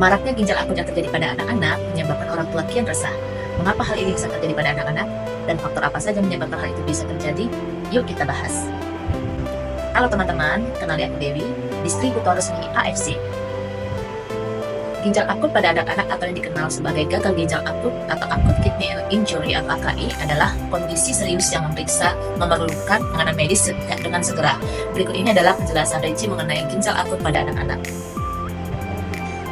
Maraknya ginjal akut yang terjadi pada anak-anak menyebabkan orang tua kian resah. Mengapa hal ini bisa terjadi pada anak-anak? Dan faktor apa saja menyebabkan hal itu bisa terjadi? Yuk kita bahas. Halo teman-teman, kenali aku Dewi, distributor resmi AFC. Ginjal akut pada anak-anak atau yang dikenal sebagai gagal ginjal akut atau acute kidney injury atau AKI adalah kondisi serius yang memerlukan penanganan medis dengan segera. Berikut ini adalah penjelasan rinci mengenai ginjal akut pada anak-anak.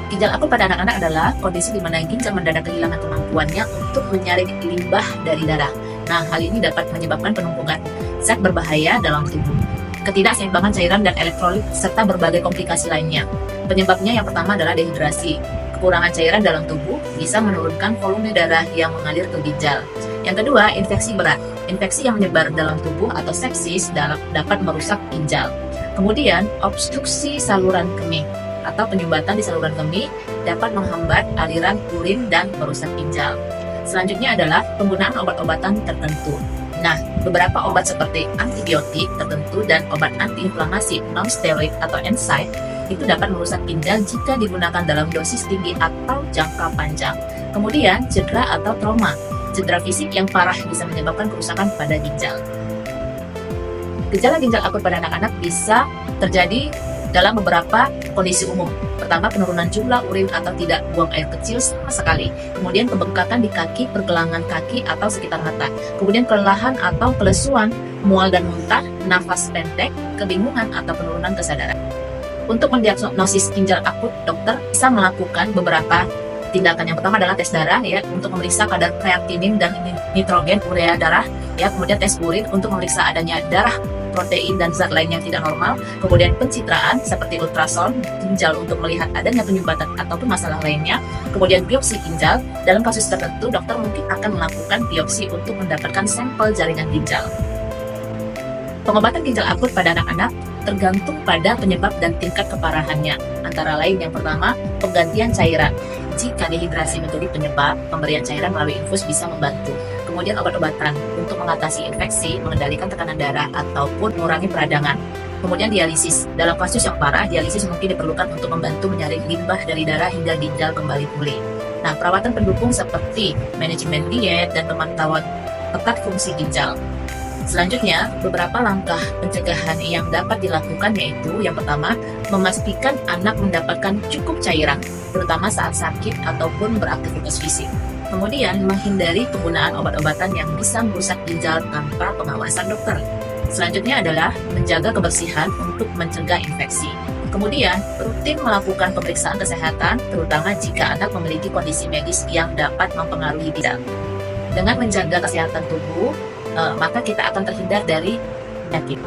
Ginjal akut pada anak-anak adalah kondisi di mana ginjal mendadak kehilangan kemampuannya untuk menyaring limbah dari darah. Nah, hal ini dapat menyebabkan penumpukan zat berbahaya dalam tubuh, ketidakseimbangan cairan dan elektrolit, serta berbagai komplikasi lainnya. Penyebabnya yang pertama adalah dehidrasi. Kekurangan cairan dalam tubuh bisa menurunkan volume darah yang mengalir ke ginjal. Yang kedua, infeksi berat. Infeksi yang menyebar dalam tubuh atau sepsis dapat merusak ginjal. Kemudian, obstruksi saluran kemih atau penyumbatan di saluran kemih dapat menghambat aliran urin dan merusak ginjal. Selanjutnya adalah penggunaan obat-obatan tertentu. Nah, beberapa obat seperti antibiotik tertentu dan obat antiinflamasi non-steroid atau NSAID itu dapat merusak ginjal jika digunakan dalam dosis tinggi atau jangka panjang. Kemudian, cedera atau trauma. Cedera fisik yang parah bisa menyebabkan kerusakan pada ginjal. Gejala ginjal akut pada anak-anak bisa terjadi dalam beberapa kondisi umum. Pertama, penurunan jumlah urin atau tidak buang air kecil sama sekali. Kemudian pembengkakan di kaki, pergelangan kaki atau sekitar mata. Kemudian kelelahan atau kelesuan, mual dan muntah, nafas pendek, kebingungan atau penurunan kesadaran. Untuk mendiagnosis ginjal akut, dokter bisa melakukan beberapa tindakan. Yang pertama adalah tes darah ya, untuk memeriksa kadar kreatinin dan nitrogen urea darah ya. Kemudian tes urin untuk memeriksa adanya darah, protein dan zat lain yang tidak normal. Kemudian pencitraan seperti ultrasound ginjal untuk melihat adanya penyumbatan ataupun masalah lainnya. Kemudian biopsi ginjal. Dalam kasus tertentu, dokter mungkin akan melakukan biopsi untuk mendapatkan sampel jaringan ginjal. Pengobatan ginjal akut pada anak-anak tergantung pada penyebab dan tingkat keparahannya. Antara lain yang pertama, penggantian cairan. Jika dehidrasi menjadi penyebab, pemberian cairan melalui infus bisa membantu. Kemudian obat-obatan untuk mengatasi infeksi, mengendalikan tekanan darah, ataupun mengurangi peradangan. Kemudian dialisis. Dalam kasus yang parah, dialisis mungkin diperlukan untuk membantu menyaring limbah dari darah hingga ginjal kembali pulih. Nah, perawatan pendukung seperti manajemen diet dan pemantauan ketat fungsi ginjal. Selanjutnya, beberapa langkah pencegahan yang dapat dilakukan yaitu yang pertama, memastikan anak mendapatkan cukup cairan, terutama saat sakit ataupun beraktivitas fisik. Kemudian, menghindari penggunaan obat-obatan yang bisa merusak ginjal tanpa pengawasan dokter. Selanjutnya adalah menjaga kebersihan untuk mencegah infeksi. Kemudian, rutin melakukan pemeriksaan kesehatan, terutama jika anak memiliki kondisi medis yang dapat mempengaruhi ginjal. Dengan menjaga kesehatan tubuh, maka kita akan terhindar dari penyakit.